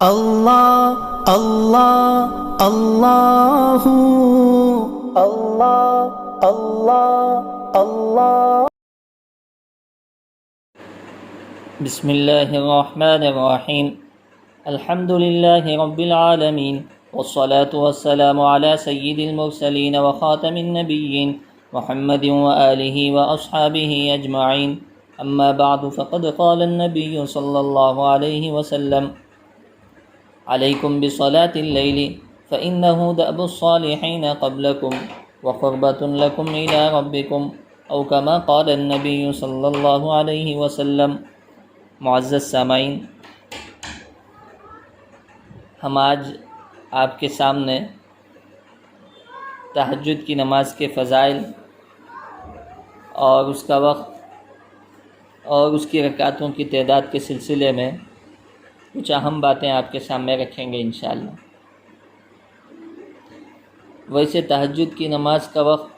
اللہ اللہ اللہ اللہ اللہ اللہ۔ بسم اللہ الرحمن الرحیم۔ الحمد للہ رب العالمین، والصلاة والسلام علی سید المرسلین وخاتم النبیین محمد وآلہ واصحابہ اجمعین، اما بعد فقد قال النبی صلی اللہ علیہ وسلم: علیکم بصلاة اللیل فإنہ دأب الصالحین قبلکم وقربۃ لکم الی ربکم، او کما قال النبی صلی اللہ علیہ وسلم۔ معزز سامعین، ہم آج آپ کے سامنے تہجد کی نماز کے فضائل اور اس کا وقت اور اس کی رکعتوں کی تعداد کے سلسلے میں کچھ اہم باتیں آپ کے سامنے رکھیں گے انشاءاللہ۔ ویسے تہجد کی نماز کا وقت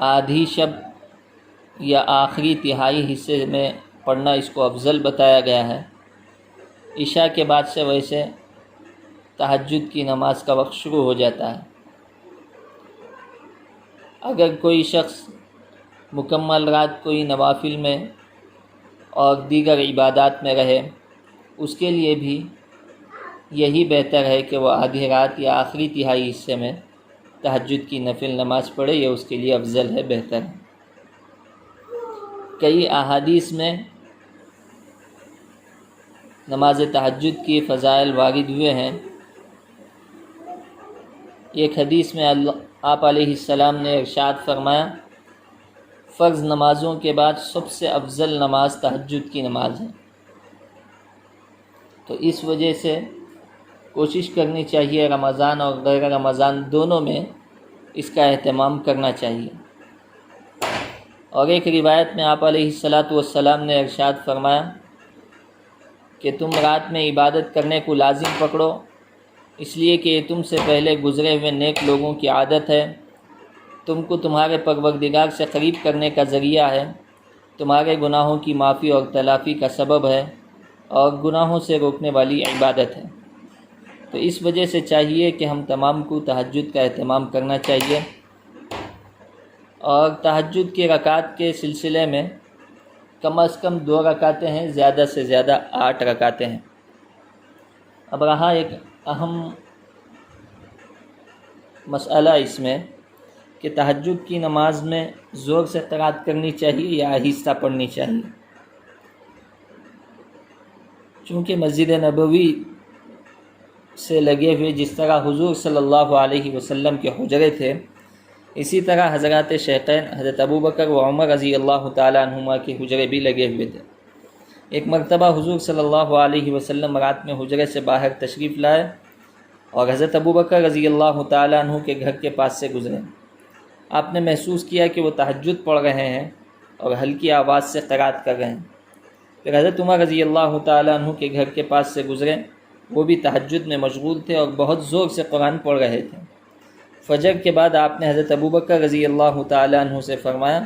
آدھی شب یا آخری تہائی حصے میں پڑھنا اس کو افضل بتایا گیا ہے۔ عشاء کے بعد سے ویسے تہجد کی نماز کا وقت شروع ہو جاتا ہے۔ اگر کوئی شخص مکمل رات کوئی نوافل میں اور دیگر عبادات میں رہے، اس کے لیے بھی یہی بہتر ہے کہ وہ آدھی رات یا آخری تہائی حصے میں تہجد کی نفل نماز پڑھے، یہ اس کے لیے افضل ہے، بہتر ہے۔ کئی احادیث میں نماز تہجد کی فضائل وارد ہوئے ہیں۔ ایک حدیث میں آپ علیہ السلام نے ارشاد فرمایا: فرض نمازوں کے بعد سب سے افضل نماز تہجد کی نماز ہے۔ تو اس وجہ سے کوشش کرنی چاہیے رمضان اور غیر رمضان دونوں میں اس کا اہتمام کرنا چاہیے۔ اور ایک روایت میں آپ علیہ السلام نے ارشاد فرمایا کہ تم رات میں عبادت کرنے کو لازم پکڑو، اس لیے کہ یہ تم سے پہلے گزرے ہوئے نیک لوگوں کی عادت ہے، تم کو تمہارے پروردگار سے قریب کرنے کا ذریعہ ہے، تمہارے گناہوں کی معافی اور تلافی کا سبب ہے، اور گناہوں سے روکنے والی عبادت ہے۔ تو اس وجہ سے چاہیے کہ ہم تمام کو تہجد کا اہتمام کرنا چاہیے، اور تہجد کی رکعت کے سلسلے میں کم از کم 2 رکعتیں ہیں، زیادہ سے زیادہ 8 رکعتیں ہیں۔ اب رہا ایک اہم مسئلہ اس میں کہ تہجد کی نماز میں زور سے قرات کرنی چاہیے یا آہستہ پڑھنی چاہیے۔ چونکہ مسجد نبوی سے لگے ہوئے جس طرح حضور صلی اللہ علیہ وسلم کے حجرے تھے، اسی طرح حضرات شیخین حضرت ابوبکر و عمر رضی اللہ تعالیٰ عنہما کے حجرے بھی لگے ہوئے تھے۔ ایک مرتبہ حضور صلی اللہ علیہ وسلم رات میں حجرے سے باہر تشریف لائے اور حضرت ابوبکر رضی اللہ تعالیٰ عنہ کے گھر کے پاس سے گزرے۔ آپ نے محسوس کیا کہ وہ تہجد پڑھ رہے ہیں اور ہلکی آواز سے قرات کر رہے ہیں۔ پھر حضرت عمر رضی اللہ تعالیٰ عنہ کے گھر کے پاس سے گزرے، وہ بھی تہجد میں مشغول تھے اور بہت زور سے قرآن پڑھ رہے تھے۔ فجر کے بعد آپ نے حضرت ابوبکر رضی اللہ تعالیٰ عنہ سے فرمایا: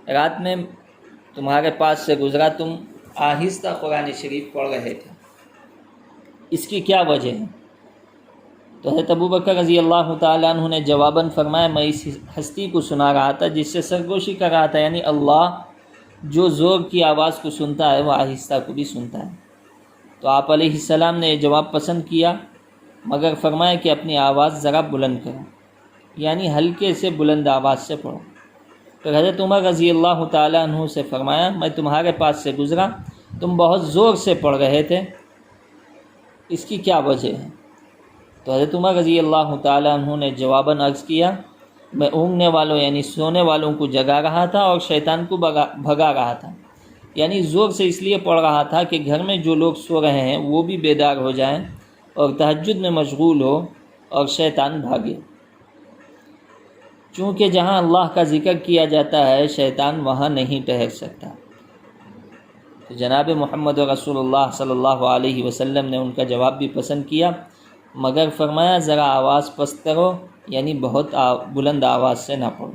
رات میں تمہارے پاس سے گزرا، تم آہستہ قرآن شریف پڑھ رہے تھے، اس کی کیا وجہ ہے؟ تو حضرت ابوبکر رضی اللہ تعالیٰ عنہ نے جواباً فرمایا: میں اس ہستی کو سنا رہا تھا جس سے سرگوشی کر رہا تھا، یعنی اللہ جو زور کی آواز کو سنتا ہے وہ آہستہ کو بھی سنتا ہے۔ تو آپ علیہ السلام نے یہ جواب پسند کیا، مگر فرمایا کہ اپنی آواز ذرا بلند کرو، یعنی ہلکے سے بلند آواز سے پڑھو۔ پھر حضرت عمر رضی اللہ تعالیٰ عنہ سے فرمایا: میں تمہارے پاس سے گزرا، تم بہت زور سے پڑھ رہے تھے، اس کی کیا وجہ ہے؟ تو حضرت عمر رضی اللہ تعالیٰ عنہ نے جواباً عرض کیا: میں اونگنے والوں یعنی سونے والوں کو جگا رہا تھا اور شیطان کو بھگا رہا تھا، یعنی زور سے اس لیے پڑھ رہا تھا کہ گھر میں جو لوگ سو رہے ہیں وہ بھی بیدار ہو جائیں اور تہجد میں مشغول ہو اور شیطان بھاگے۔ چونکہ جہاں اللہ کا ذکر کیا جاتا ہے شیطان وہاں نہیں ٹھہر سکتا۔ تو جناب محمد رسول اللہ صلی اللہ علیہ وسلم نے ان کا جواب بھی پسند کیا، مگر فرمایا ذرا آواز پست کرو، یعنی بہت بلند آواز سے نہ پڑھو۔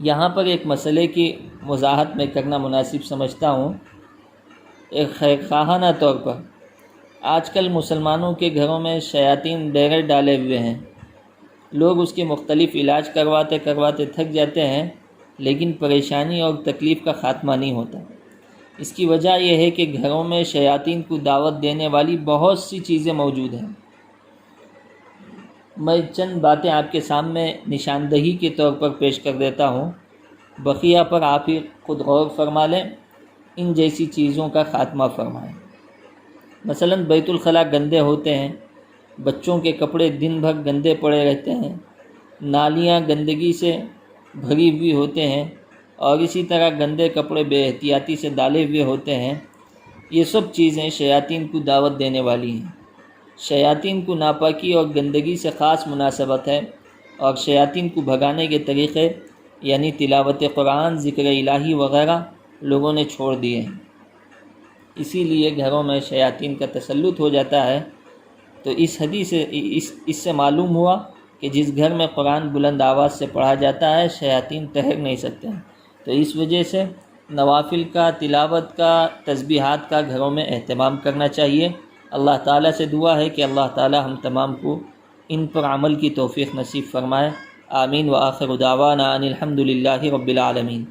یہاں پر ایک مسئلے کی وضاحت میں کرنا مناسب سمجھتا ہوں ایک خیر خواہانہ طور پر آج کل مسلمانوں کے گھروں میں شیاطین ڈیرے ڈالے ہوئے ہیں. لوگ اس کے مختلف علاج کرواتے تھک جاتے ہیں، لیکن پریشانی اور تکلیف کا خاتمہ نہیں ہوتا. اس کی وجہ یہ ہے کہ گھروں میں شیاطین کو دعوت دینے والی بہت سی چیزیں موجود ہیں. میں چند باتیں آپ کے سامنے نشاندہی کے طور پر پیش کر دیتا ہوں، بقیہ پر آپ ہی خود غور فرما لیں. ان جیسی چیزوں کا خاتمہ فرمائیں. مثلا بیت الخلاء گندے ہوتے ہیں، بچوں کے کپڑے دن بھر گندے پڑے رہتے ہیں، نالیاں گندگی سے بھری ہوئی ہوتے ہیں، اور اسی طرح گندے کپڑے بے احتیاطی سے ڈالے ہوئے ہوتے ہیں. یہ سب چیزیں شیاطین کو دعوت دینے والی ہیں. شیاطین کو ناپاکی اور گندگی سے خاص مناسبت ہے، اور شیاطین کو بھگانے کے طریقے یعنی تلاوت قرآن، ذکر الہی وغیرہ لوگوں نے چھوڑ دیے ہیں. اسی لیے گھروں میں شیاطین کا تسلط ہو جاتا ہے. تو اس حدیث سے اس سے معلوم ہوا کہ جس گھر میں قرآن بلند آواز سے پڑھا جاتا ہے شیاطین ٹھہر نہیں سکتے ہیں. تو اس وجہ سے نوافل کا، تلاوت کا، تسبیحات کا گھروں میں اہتمام کرنا چاہیے. اللہ تعالیٰ سے دعا ہے کہ اللہ تعالیٰ ہم تمام کو ان پر عمل کی توفیق نصیب فرمائے. آمین. وآخر دعوانا ان الحمد للہ رب العالمین.